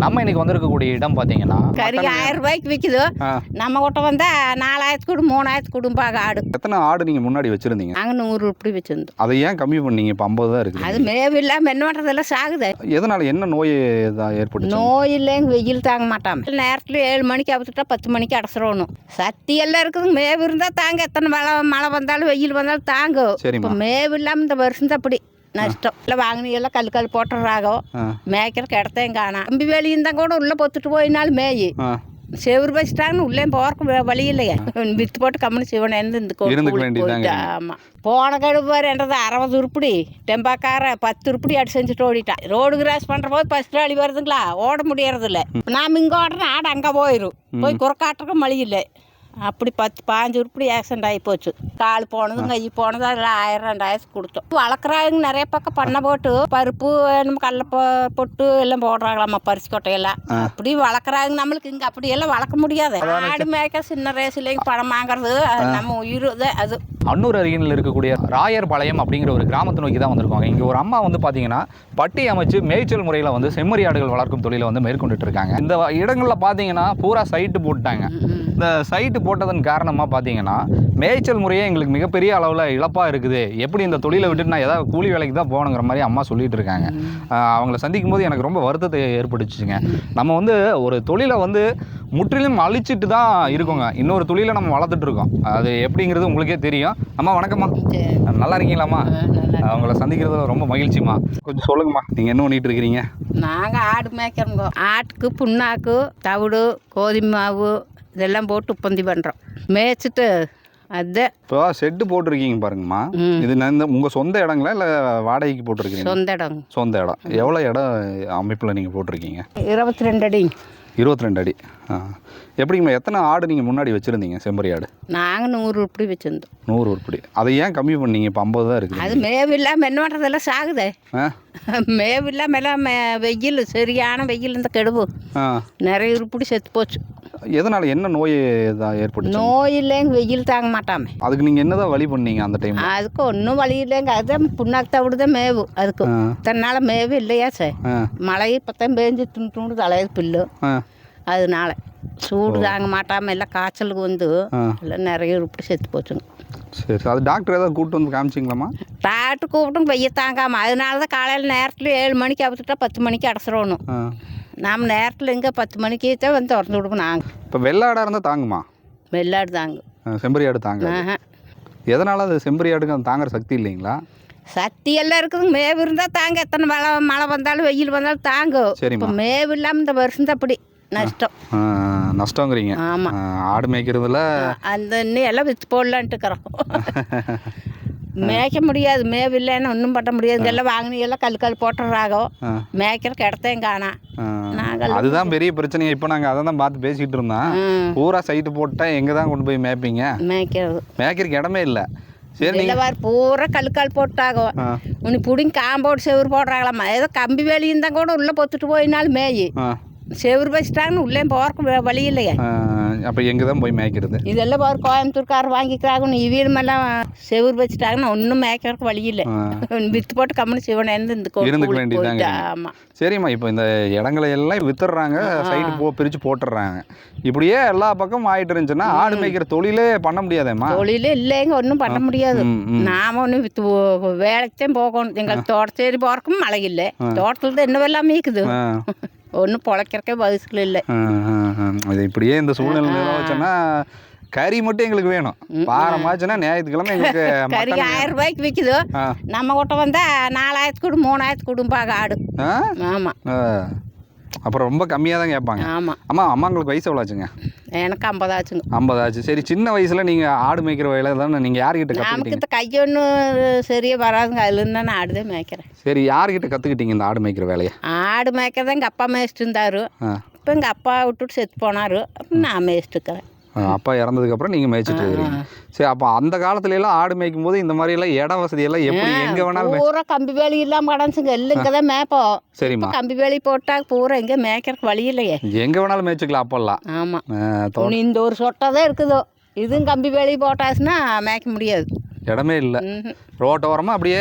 நம்ம இன்னைக்கு வந்திருக்கக்கூடிய இடம் பார்த்தீங்கன்னா கறி 1000 ரூபாய்க்கு விற்குது. நம்ம கிட்ட வந்தா 4000 கூடு 3000 கூடும்பாக ஆடு. எத்தனை ஆடு நீங்கள் முன்னாடி வச்சுருந்தீங்க? நாங்கள் 100 இப்படி வச்சுருந்தோம். அதை ஏன் கம்மி பண்ணீங்க? இப்போ 50 தான் இருக்குது. அது மேவு இல்லாமல் என்ன பண்ணுறதெல்லாம் சாகுது. எதனால் என்ன நோய் ஏற்பட்டு? நோய் இல்லைங்க, வெயில் தாங்க மாட்டாம நேரத்தில் 7 மணிக்கு அவுத்துட்டா 10 மணிக்கு அடைச்சிடணும். சத்தி எல்லாம் இருக்குது. மேவு இருந்தால் தாங்க. எத்தனை மழை வந்தாலும் வெயில் வந்தாலும் தாங்கும். இப்போ மேவு இல்லாமல் இந்த வருஷம் தான் அப்படி நஷ்டம். இல்லை வாங்கினீங்கெல்லாம் கல் போட்டுறாகோ. மேய்க்கிறக்கு இடத்தையும் காணா. கம்பி வேலியிருந்தால் கூட உள்ளே பொத்துட்டு போயினாலும் மேயி செவ்வறு வச்சுட்டாங்கன்னு உள்ளே போறக்கு வழி இல்லையா. வித்து போட்டு கம்மனு சிவனேந்து இந்த கோயில். ஆமாம், போன கடுப்பு என்றது 60 உருப்படி டெம்பாக்கார 10 உருப்படி அடி செஞ்சுட்டு ஓடிட்டான். ரோடு கிராஸ் பண்ணுற போது ஃபஸ்ட்டு வழி வருதுங்களா, ஓட முடியறதில்ல. நாம் இங்கே ஓடுறேன், ஆடு அங்கே போயிடும். போய் குறைக்காட்டுறக்கும் வழி இல்லை. அப்படி 10-15 உருப்படி ஆக்சிடென்ட் ஆகி போச்சு. கால் போனது கை போனது அதில் 1000-2000 கொடுத்தோம். வளர்க்குறாங்க நிறைய பக்கம் பண்ணை போட்டு பருப்பு நம்ம கடலை பொட்டு எல்லாம் போடுறாங்களாம்மா, பரிசு கொட்டையெல்லாம். அப்படி வளர்க்குறாங்க. நம்மளுக்கு இங்கே அப்படியெல்லாம் வளர்க்க முடியாது. ஆடு மேய்க்க சின்ன ரேஸ்லேயும் பணம் வாங்குறது நம்ம உயிர் தான். அது அன்னூர் அருகில் இருக்கக்கூடிய ராயர்பாளையம் அப்படிங்கிற ஒரு கிராமத்தை நோக்கி தான் வந்திருக்காங்க. இங்கே ஒரு அம்மா வந்து பார்த்தீங்கன்னா பட்டி அமைச்சு மேய்ச்சல் முறையில் வந்து செம்மறி ஆடுகள் வளர்க்கும் தொழிலை வந்து மேற்கொண்டுட்டு இருக்காங்க. இந்த இடங்களில் பார்த்தீங்கன்னா பூரா சைட்டு போட்டாங்க. இந்த சைட்டு போட்டதன் காரணமாக பார்த்தீங்கன்னா மேய்ச்சல் முறையே எங்களுக்கு மிகப்பெரிய அளவில் இழப்பாக இருக்குது. எப்படி இந்த தொழிலை விட்டுட்டு நான் ஏதாவது கூலி வேலைக்கு தான் போகணுங்கிற மாதிரி அம்மா சொல்லிட்டு இருக்காங்க. அவங்கள சந்திக்கும் போது எனக்கு ரொம்ப வருத்தத்தை ஏற்பட்டுச்சுங்க. நம்ம வந்து ஒரு தொழிலை வந்து முற்றிலும் அழிச்சிட்டு தான் இருக்கோங்க. இன்னொரு தொழிலை நம்ம வளர்த்துட்டு இருக்கோம். அது எப்படிங்கிறது உங்களுக்கே தெரியும். அம்மா வணக்கம்மா, நல்லா இருக்கீங்களாம்மா? அவங்கள சந்திக்கிறதுல ரொம்ப மகிழ்ச்சிம்மா. கொஞ்சம் சொல்லுங்கம்மா, நீங்கள் என்ன பண்ணிட்டு இருக்கிறீங்க? நாங்கள் ஆடு மேய்க்கிறோங்க. ஆட்டுக்கு புண்ணாக்கு, தவிடு, கோதுமை மாவு இதெல்லாம் போட்டு உற்பத்தி பண்ணுறோம். மேய்ச்சிட்டு அதுதான் இப்போ செட்டு போட்டிருக்கீங்க பாருங்கம்மா. இது உங்கள் சொந்த இடங்களா இல்லை வாடகைக்கு போட்டிருக்கீங்க? சொந்த இடம். சொந்த இடம். எவ்வளோ இடம் அமைப்பில் நீங்கள் போட்டிருக்கீங்க? 22 அடி. 22 அடி. எப்படிங்கம்மா, எத்தனை ஆடு நீங்கள் முன்னாடி வச்சுருந்தீங்க செம்மறி ஆடு? நாங்கள் 100 உருப்படி வச்சுருந்தோம். 100 உருப்படி. அதை ஏன் கம்மி பண்ணீங்க? இப்போ 50 தான் இருக்குது. அது மேவு இல்லாமல் என்ன பண்ணுறதெல்லாம் சாகுதே. மேவு இல்லாமல் எல்லாம் வெயில், சரியான வெயில். இந்த கெடுவு நிறைய உருப்படி செத்து போச்சு. எதனால் என்ன நோய் ஏற்பட்டு? நோய் இல்லைங்க, வெயில் தாங்க மாட்டாம. அதுக்கு நீங்கள் என்னதான் வழி பண்ணீங்க அந்த டைம்? அதுக்கு ஒன்றும் வழி இல்லைங்க. அதுதான் புண்ணாக்கு தவிடு தான் மேவு. அதுக்கு தன்னால மேவு இல்லையா சார். மழை இப்போத்தான் பேஞ்சு துண்டு தலையது பில்லு. அதனால சூடு தாங்க மாட்டாமல் எல்லாம் காய்ச்சலுக்கு வந்து எல்லாம் நிறைய உருப்படி செத்து போச்சுங்க. சரி, அது டாக்டர் ஏதாவது கூப்பிட்டு வந்து காமிச்சிங்களாம்மா? டாக்டர் கூப்பிட்டும் வெய்ய தாங்காமல். அதனால தான் காலையில் நேரத்தில் 7 மணிக்கு அவுத்துட்டா 10 மணிக்கு அடைச்சிடணும். நாம் நேரத்தில் இங்கே 10 மணிக்கு தான் வந்து திறந்து விடுவோம். நாங்கள் இப்போ வெள்ளாடாக இருந்தால் தாங்குமா? வெள்ளாடு தாங்க. செம்பரி ஆடு தாங்க. எதனால் அது செம்பரி ஆடுக்கு அது தாங்குற சக்தி இல்லைங்களா? சக்தி எல்லாம் இருக்குதுங்க. மேவு இருந்தால் தாங்க. எத்தனை மழை வந்தாலும் வெயில் வந்தாலும் தாங்கும். இப்போ மேவு இல்லாமல் இந்த வருஷம் தான் அப்படி நஷ்டம். நஷ்டங்கிறீங்க? ஆமாம். ஆடு மேய்க்கிறதுல அந்த இன்னும் எல்லாம் விற்று போடலான்ட்டு இருக்கிறோம். மேய்க்க முடியாது. மேவு இல்லைன்னு ஒன்றும் பண்ண முடியாது. எல்லாம் வாங்கினீங்கெல்லாம் கல் போட்டுறாகோ. மேய்க்கிறக்கு இடத்தையும் காணா. நாங்கள் அதுதான் பெரிய பிரச்சனை. இப்போ நாங்கள் அதை தான் பார்த்து பேசிக்கிட்டு இருந்தோம். பூரா சைட்டு போட்டால் எங்கே தான் கொண்டு போய் மேய்ப்பீங்க? மேய்க்கிறதுக்கு இடமே இல்லை. சரி, பூரா கல் போட்டாகும். உனக்கு பிடிங்க காம்பவுண்ட் செவ்வறு போடுறாங்களாம்மா. ஏதோ கம்பி வேலி இருந்தால் கூட உள்ளே பொத்துட்டு போயினாலும் மேயி செவ்வறு வச்சுட்டாங்கன்னு உள்ளே போறக்கு வழி இல்லையா. அப்போ எங்கே தான் போய் மேய்க்கிறது? இதெல்லாம் ஒரு கோயம்புத்தூர்காரர் வாங்கிக்கிறாங்க. இவீனமெல்லாம் செவ்வறு வச்சுட்டாங்கன்னா ஒன்றும் மேய்க்கிறதுக்கு வழி இல்லை. வித்து போட்டு கம்மனு சிவனேந்து இந்த இருந்துக்க வேண்டியதாங்க. ஆமாம். சரிம்மா, இப்போ இந்த இடங்களை எல்லாம் வித்துடுறாங்க, சைடு பிரித்து போட்டுடுறாங்க. இப்படியே எல்லா பக்கமும் ஆகிட்டு இருந்துச்சுன்னா ஆடு மேய்க்கிற தொழிலே பண்ண முடியாதேம்மா? தொழிலே இல்லைங்க, ஒன்றும் பண்ண முடியாது. நாம ஒன்றும் வேலைக்கு தான் போகணும். எங்களுக்கு தோட்டத்தேரி போறக்கும் மழை இல்லை. தோட்டத்தில் தான் என்ன வெள்ளாமே இருக்குது. ஒன்றும் பொழைக்கிறக்கே வயசுல இல்லை. அது இப்படியே இந்த சூழ்நிலை வச்சோன்னா கறி மட்டும் எங்களுக்கு வேணும். வாரமாச்சுன்னா ஞாயிற்றுக்கிழமை எங்களுக்கு கறி 1000 ரூபாய்க்கு விற்குது. நம்ம கிட்ட வந்தா 4000 கூடும் 3000 கூடும்பாக ஆடு. ஆமாம். அப்புறம் ரொம்ப கம்மியாக தான் கேட்பாங்க. ஆமாம். அம்மாங்களுக்கு வயசு எவ்வளோ ஆச்சுங்க? எனக்கு 50 ஆச்சுங்க. 50 ஆச்சு. சரி, சின்ன வயசில் நீங்கள் ஆடு மேய்க்கிற வேலை தானே நீங்கள் யார்கிட்ட கற்றுக்கிட்டீங்க? நமக்கு இந்த கையொன்று சரியாக வராதுங்க. அதுலேருந்து நான் ஆடு தான் மேய்க்கிறேன். சரி, யார்கிட்ட கற்றுக்கிட்டீங்க இந்த ஆடு மேய்க்கிற வேலையை? ஆடு மேய்க்கிறத எங்கள் அப்பா மேய்ச்சிட்டு இருந்தார். இப்போ எங்கள் அப்பா விட்டுட்டு செத்து போனார். நான் மேய்ச்சிட்டு இருக்கிறேன். அப்பா இறந்ததுக்கப்புறம் நீங்கள் மேய்ச்சிட்டு இருக்கிறீங்க. சரி, அப்போ அந்த காலத்துலலாம் ஆடு மேய்க்கும் போது இந்த மாதிரியெல்லாம் இட வசதியெல்லாம் எப்படி எங்கே வேணாலும்? பூரா கம்பி வேலி இல்லாமல் கிடந்துச்சுங்க. எல்லாம் இங்கே தான் மேய்ப்போம். சரிம்மா. கம்பி வேலி போட்டால் பூரா எங்கே மேய்க்கிறதுக்கு வழி இல்லையே. எங்கே வேணாலும் மேய்ச்சிக்கலாம் அப்போல்லாம். ஆமாம். இந்த ஒரு சொட்டை தான் இருக்குதோ. இதுவும் கம்பி வேலி போட்டாச்சுன்னா மேய்க்க முடியாது. இடமே இல்லை. ரோட்டோரமாக அப்படியே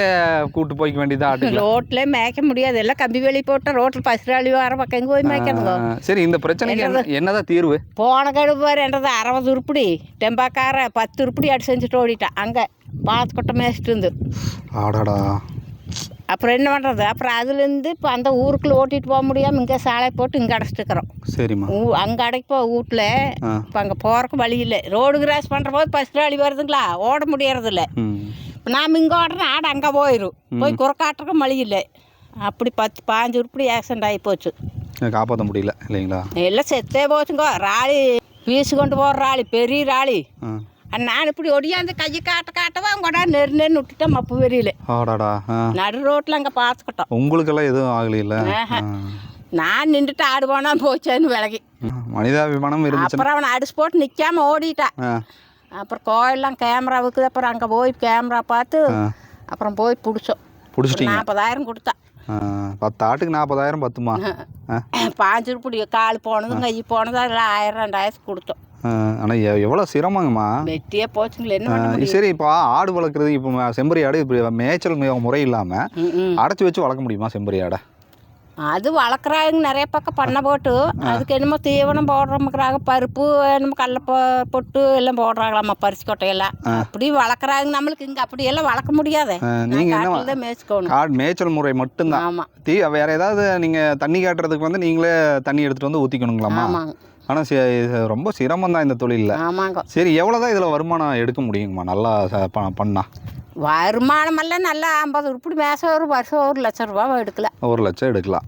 கூட்டு போய்க்க வேண்டியதான் ஆட்டு. ரோட்ல மேய்க்க முடியாது, எல்லாம் கம்பி வேலி போட்டு ரோட்டில் பசுராளி வர பக்கம் எங்கே போய் மேய்க்கிறதுங்க. சரி, இந்த பிரச்சனைக்கு என்னதான் தீர்வு? போன கடுப்பார் என்றது 60 உருப்படி டெம்பாக்கார 10 உருப்படி அடி செஞ்சுட்டு ஓடிட்டான். அங்கே பாத்துக்கொட்டை மேய்ச்சிட்டு இருந்து. ஆடாடா. அப்புறம் என்ன பண்ணுறது? அப்புறம் அதுலேருந்து இப்போ அந்த ஊருக்குள்ளே ஓட்டிகிட்டு போக முடியாமல் இங்கே சாலை போட்டு இங்கே அடைச்சிட்டுக்கிறோம். சரிம்மா. அங்கே அடைப்போ வீட்டில் இப்போ அங்கே போகிறக்கு வழி இல்லை. ரோடு கிராஸ் பண்ணுற போது பசுராளி வருதுங்களா, ஓட முடியறதில்ல. இப்போ நாம் இங்கே ஓடுறோம், ஆடு அங்கே போயிடும். போய் குறைக்காட்டுறக்கும் வழி இல்லை. அப்படி 10-15 உருப்படி ஆக்சிடென்ட் ஆகி போச்சு. காப்பாற்ற முடியல இல்லைங்களா? எல்லாம் செத்தே போச்சுங்க. ராளி வீசு கொண்டு போகிற ராளி, பெரிய ராளி. நான் இப்படி ஒடியாந்து கையை காட்டவா கூட நெருன்னு விட்டுட்டேன். மப்பு வெறியில நடு ரோட்டில் அங்கே பார்த்துக்கிட்டோம். உங்களுக்கெல்லாம் எதுவும் ஆகலையில? நான் நின்றுட்டு ஆடு போனா போச்சேன்னு விலகி மனிதாபிமானம் இருந்துச்சு. அப்புறம் அவனை அடிச்சு போட்டு நிற்காம ஓடிட்டான். அப்புறம் கோயிலெலாம் கேமரா வைக்குது. அப்புறம் அங்கே போய் கேமரா பார்த்து அப்புறம் போய் பிடிச்சோம். 40,000 கொடுத்தான். 10 ஆட்டுக்கு 40,000 பத்துமா? 5 உருப்படி கால் போனதும் கை போனதும் அதில் 1000-2000 கொடுத்தோம். ஆனால் எவ்வளோ சிரமங்கம்மா. வெட்டியே போச்சுங்களே, என்ன பண்ண முடியும்? சரி, இப்போ ஆடு வளர்க்குறது, இப்போ செம்பரி ஆடு இப்படி மேய்ச்சல் முறை இல்லாமல் அடைச்சி வச்சு வளர்க்க முடியுமா செம்பரி ஆடை? அது வளர்க்குறாங்க நிறைய பக்கம் பண்ண போட்டு. அதுக்கு என்னமோ தீவனம் போடுறோம்முக்கிறாங்க, பருப்பு என்னமோ கடல பொட்டு எல்லாம் போடுறாங்களாம்மா, பரிசு கொட்டையெல்லாம். அப்படி வளர்க்குறாங்க. நம்மளுக்கு இங்கே அப்படியெல்லாம் வளர்க்க முடியாது. நீங்கள் என்ன மேய்ச்சிக்கணும், ஆடு மேய்ச்சல் முறை மட்டும்தான். ஆமாம். வேற ஏதாவது நீங்கள் தண்ணி காட்டுறதுக்கு வந்து நீங்களே தண்ணி எடுத்துகிட்டு வந்து ஊற்றிக்கணுங்களாம்மா? ஆமாங்க. ஆனால் ரொம்ப சிரமம் தான் இந்த தொழிலில். ஆமாங்க. சரி, எவ்வளோ தான் இதில் வருமானம் எடுக்க முடியுங்கம்மா நல்லா பண்ணா? வருமானமெல்லாம் நல்லா 50 உருப்படி மேசம் ஒரு வருஷம் 1 லட்சம் ரூபா எடுக்கலாம். 1 லட்சம் எடுக்கலாம்.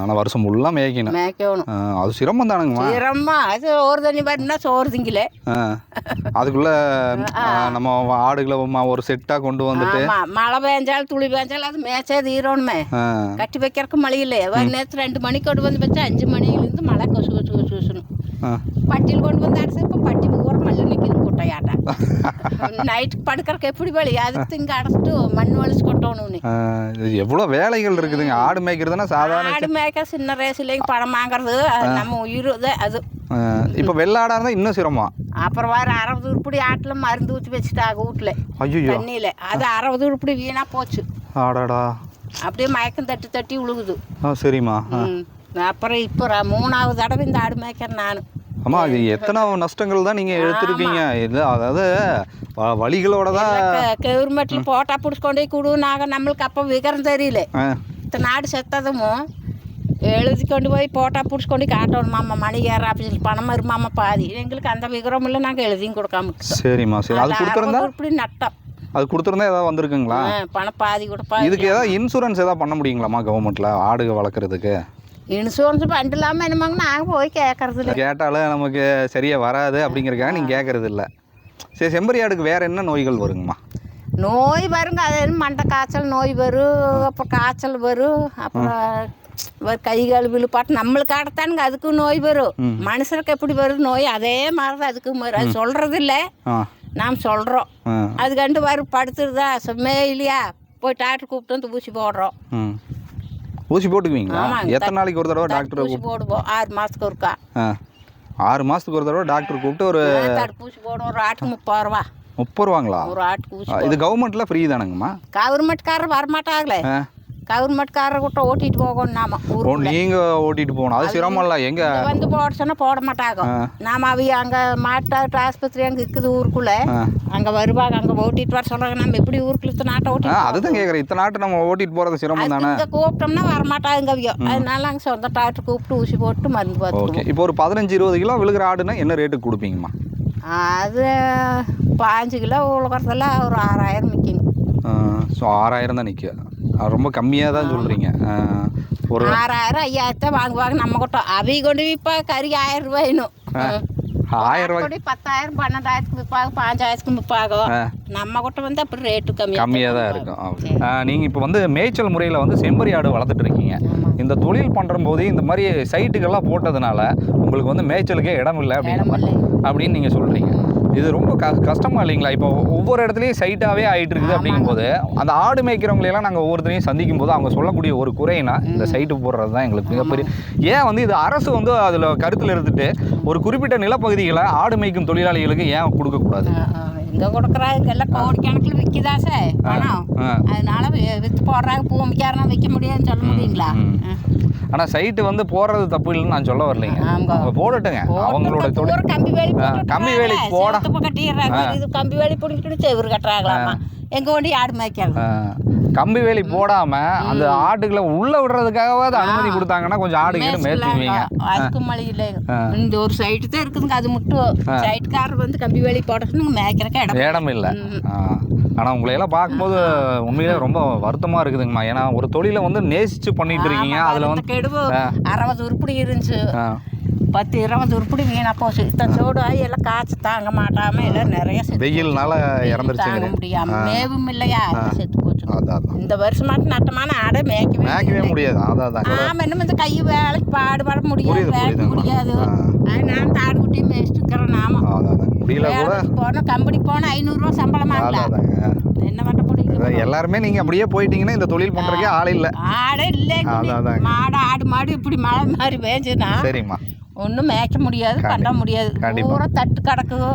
ஆனால் வருஷம் ஃபுல்லாக மேய்க்கணும். அது சிரமம் தானுங்கம்மா. சிரமம். அது ஒரு தண்ணி பாருன்னா சோறு திங்கல. அதுக்குள்ள நம்ம ஆடுகளை ஒரு செட்டாக கொண்டு வந்துட்டு மழை பெஞ்சாலும் துளி பெஞ்சாலும் அது மேய்ச்சே தீரணுமே. கட்டி வைக்கிறதுக்கு மழை இல்லை. ஒரு நேரத்தில் 2 மணிக்கு கொண்டு வந்து வச்சா 5 மணிலேருந்து மழை கொசு கொசு கொசு கொசுணும். பட்டியில் கொண்டு வந்து அடிச்சு இப்போ பட்டி பூரா மல்லு நிற்கிது குட்டையாட்டா. நைட்டுக்கு படுக்கிறக்கு எப்படி வழி? அதுக்கு இங்கே அடைச்சிட்டு மண் வலிச்சு கொட்டணும். எவ்வளோ வேலைகள் இருக்குதுங்க. ஆடு மேய்க்கிறதுனா சாதாரண ஆடு மேய்க்க சின்ன ரேஸ்லேயும் பணம் வாங்குறது நம்ம உயிர் அது. இப்போ வெள்ளாடாக இருந்தால் இன்னும் சிரமம். அப்புறம் வேறு 60 உருப்படி ஆட்டில் மருந்து ஊற்றி வச்சுட்டாங்க வீட்டில் தண்ணியில். அது 60 உருப்படி வீணாக போச்சு. ஆடாடா. அப்படியே மயக்கம் தட்டி விழுகுது. சரிம்மா. அப்புறம் இப்போ 3வது தடவை இந்த ஆடு மேய்க்கிறேன் நான். ஆமாம், அது எத்தனை நஷ்டங்கள் தான் நீங்கள் எடுத்துருப்பீங்க. இல்லை, அதாவது வழிகளோட தான். கவர்மெண்ட்டில் போட்டா பிடிச்சி கொண்டே கொடு. நாங்கள் நம்மளுக்கு அப்போ விவரம் தெரியல. இத்தனை ஆடு செத்ததும் எழுதி கொண்டு போய் போட்டா பிடிச்சி கொண்டு காட்டணுமாம்மா. மணிகேர் ஆஃபீஸில் பணம் வருமாம்மா பாதி. எங்களுக்கு அந்த விவரம் இல்லை, நாங்கள் எழுதியும் கொடுக்காம. சரிம்மா. சரி, அது கொடுத்துருந்தா இப்படி நட்டம். அது கொடுத்துருந்தா ஏதாவது வந்திருக்குங்களா? பணம் பாதி கொடுப்பா. இதுக்கு ஏதாவது இன்சூரன்ஸ் ஏதாவது பண்ண முடியுங்களாம்மா கவர்மெண்ட்டில் ஆடு வளர்க்குறதுக்கு? இன்சூரன்ஸ் பண்ண இல்லாமல் என்னமாங்க நாங்கள் போய் கேட்கறது இல்லை. கேட்டாலும் நமக்கு சரியாக வராது அப்படிங்கிறக்காக நீங்கள் கேட்கறது இல்லை. சரி, செம்பரி ஆடுக்கு வேறு என்ன நோய்கள் வருங்கம்மா? நோய் வருங்க. அது மண்டை காய்ச்சல் நோய் வரும். அப்புறம் காய்ச்சல் வரும். அப்புறம் கை கால் விழுப்பாட்டு நம்மளுக்கு ஆடத்தானுங்க அதுக்கும் நோய் வரும். மனுஷனுக்கு எப்படி வருது நோய் அதே மாதிரி தான் அதுக்கும் வரும். அது சொல்கிறது இல்லை, நாம் சொல்கிறோம். அது கண்டு வரும் படுத்துருதா சும்மே இல்லையா போய் டாக்டர் கூப்பிட்டு வந்து ஊசி போடுறோம். ஊசி போட்டுக்குவீங்களா? எத்தனை நாளைக்கு ஒரு தடவை டாக்டர் ஊசி போடுவோம்? 6 மாதத்துக்கு ஒருக்கா. 6 மாதத்துக்கு ஒரு தடவை டாக்டர் கூப்பிட்டு ஒரு தடுப்பூசி போடுவோம். ஒரு ஆட்டுக்கு 30 ரூபா. 30 ரூபாங்களா ஒரு ஆட்டுக்கு ஊசி? இது கவர்மெண்ட்டில் ஃப்ரீ தானுங்கம்மா? கவர்மெண்ட்காரர் வரமாட்டாங்களே. கவர்மெண்ட்காரர் கூட்ட ஓட்டிட்டு போகணும். நாம நீங்கள் ஓட்டிட்டு போகணும். அது சிரமம் இல்லை. எங்கே வந்து போட சொன்னால் போட மாட்டாங்க. நாம அங்கே மாட்டாட்டு ஆஸ்பத்திரி அங்கே இருக்குது ஊருக்குள்ள. அங்கே வருவாங்க. அங்கே ஓட்டிட்டு வர சொல்கிறாங்க. நம்ம எப்படி ஊருக்குள்ள இத்தனை நாட்டை ஓட்டி? அதுதான் கேட்குறேன். இத்தனை நாட்டை நம்ம ஓட்டிட்டு போகிறது சிரமம் தானே. இங்கே கூப்பிட்டோம்னா வரமாட்டாங்க அவையோ. அதனால அங்கே சொந்த டாக்டர் கூப்பிட்டு ஊசி போட்டு மருந்து பார்த்து. ஓகே. இப்போ ஒரு 15-20 கிலோ விழுகிற ஆடுனா என்ன ரேட்டுக்கு கொடுப்பீங்கம்மா? அது 5 கிலோ விழுகிறதுல ஒரு 6000 நிற்கிங்க. ஸோ 6000 தான் நிற்கும். ரொம்ப கம்மியாக தான் சொல்கிறீங்க. ஒரு 6000 5000 வாங்குவாங்க நம்ம கிட்ட. அவை கொண்டு இப்போ கறி 1000 ரூபாய் இன்னும். 1000 ரூபாய் 10,000 12,000 விற்பாங்க, 5,000 விற்பாங்க. நம்ம கிட்ட வந்து அப்படி ரேட்டு கம்மியாக தான் இருக்கும். நீங்கள் இப்போ வந்து மேய்ச்சல் முறையில் வந்து செம்பரி ஆடு வளர்த்துட்டு இருக்கீங்க. இந்த தொழில் பண்ணுற போது இந்த மாதிரி சைட்டுக்கெல்லாம் போட்டதுனால உங்களுக்கு வந்து மேய்ச்சலுக்கே இடம் இல்லை அப்படின்னு நீங்கள் சொல்கிறீங்க. இது ரொம்ப கஷ்டமா இல்லைங்களா? இப்போ ஒவ்வொரு இடத்துலையும் சைட்டாகவே ஆகிட்டு இருக்குது. அப்படிங்கும்போது அந்த ஆடு மேய்க்கிறவங்களையெல்லாம் நாங்கள் ஒவ்வொருத்தரையும் சந்திக்கும் போது அவங்க சொல்லக்கூடிய ஒரு குறைனா இந்த சைட்டு போடுறது தான் எங்களுக்கு மிகப்பெரிய. ஏன் வந்து இது அரசு வந்து அதில் கருத்தில் எடுத்துட்டு ஒரு குறிப்பிட்ட நிலப்பகுதிகளை ஆடு மேய்க்கும் தொழிலாளிகளுக்கு ஏன் கொடுக்கக்கூடாது? எங்கே கொடுக்குறாங்க எல்லாம் கோடிக்கணக்கில் விற்கிதா சார் பணம். அதனால விற்று போடுறாங்க. பூமிக்காரனா விற்க முடியாதுன்னு சொல்ல முடியுங்களா? ஆனால் சைட்டு வந்து போடுறது தப்பு இல்லைன்னு நான் சொல்ல வரலைங்க. அவங்க போடட்டுங்க, அவங்களோட தொழில். கம்பி வேலி போட கட்டிடுறாங்க. இது கம்பி வேலி பிடிக்கிட்டு செவ்வறு கட்டுறாங்களாமா. எங்க கொண்டு ஆடு மேய்க்காங்க. கம்பி வேலி போடாம அந்த ஆட்டுகளை உள்ள விடுறதுக்காகவாது அனுமதி கொடுத்தாங்கன்னா கொஞ்சம் ஆடுகளை மேய்ச்சிக்குவீங்க. அதுக்கு மழை இல்லை. இந்த ஒரு சைட்டு தான் இருக்குதுங்க. அது மட்டும் சைட்டுக்காரர் வந்து கம்பி வேலி போடணுங்க மேய்க்கிறக்க இடம் இல்லை. ஆனால் உங்களையெல்லாம் பார்க்கும்போது உண்மையிலே ரொம்ப வருத்தமாக இருக்குதுங்கம்மா. ஏன்னா ஒரு தொழிலை வந்து நேசித்து பண்ணிட்டு இருக்கீங்க. அதில் வந்து கெடுவு 60 உருப்படி இருந்துச்சு. 10-20 உருப்படி வீணா போச்சு. இத்தனை சோடு ஆகி எல்லாம் காய்ச்சி தாங்க மாட்டாம எல்லாம் நிறைய வெயில்னால இறந்துருச்சு. தாங்க முடியாம மேவும் இல்லையா, செத்து போச்சு. இந்த வருஷம் மட்டும் நட்டமான ஆடை மேய்க்கவே முடியாது. ஆமா, இன்னும் இந்த கை வேலைக்கு பாடுபட முடியாது, வேலைக்கு முடியாது. நான் தாடு குட்டி மேய்ச்சிட்டு இருக்கிறேன். நாம போனா கம்பெனி போனா 500 ரூபா சம்பளமா என்ன பண்ண முடியும்? எல்லாருமே நீங்க அப்படியே போயிட்டீங்கன்னா இந்த தொழில் பண்றதுக்கே ஆள் இல்ல. ஆடே இல்லை. மாடு ஆடு இப்படி மழை மாதிரி மேய்ஞ்சுன்னா சரிம்மா ஒன்றும் மேய்க்க முடியாது, கட்ட முடியாது. பூரா தட்டு கிடக்குது.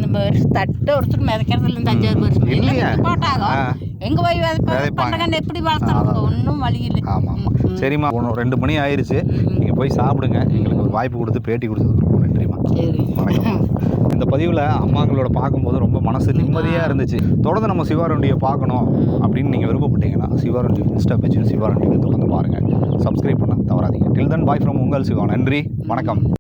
இந்த வருஷம் தட்டு ஒருத்தர் மிதக்கிறது இல்லை. இந்த 5-6 வருஷம் போட்டாங்க. எங்க போய் பண்ணுங்க, எப்படி வளர்த்துறாங்க? ஒன்றும் வழி இல்லை. ஆமாம். சரிம்மா, 2 மணி ஆயிடுச்சு. நீங்கள் போய் சாப்பிடுங்க. எங்களுக்கு ஒரு வாய்ப்பு கொடுத்து பேட்டி கொடுத்ததுக்கு ரொம்ப நன்றிம்மா. சரி, வணக்கம். இந்த பதிவில் அம்மாங்களோட பார்க்கும்போது ரொம்ப மனசு நிம்மதியாக இருந்துச்சு. தொடர்ந்து நம்ம சிவாரண்டியை பார்க்கணும் அப்படின்னு நீங்கள் விருப்பப்பட்டீங்கன்னா சிவாரண்டி இன்ஸ்டா பேஜ் சிவாரண்டியை தொடர்ந்து பாருங்கள். சப்ஸ்கிரைப் பண்ண தவறாதீங்க. டில் தென் பாய் ஃப்ரம் உங்கள் சிவா. நன்றி, வணக்கம்.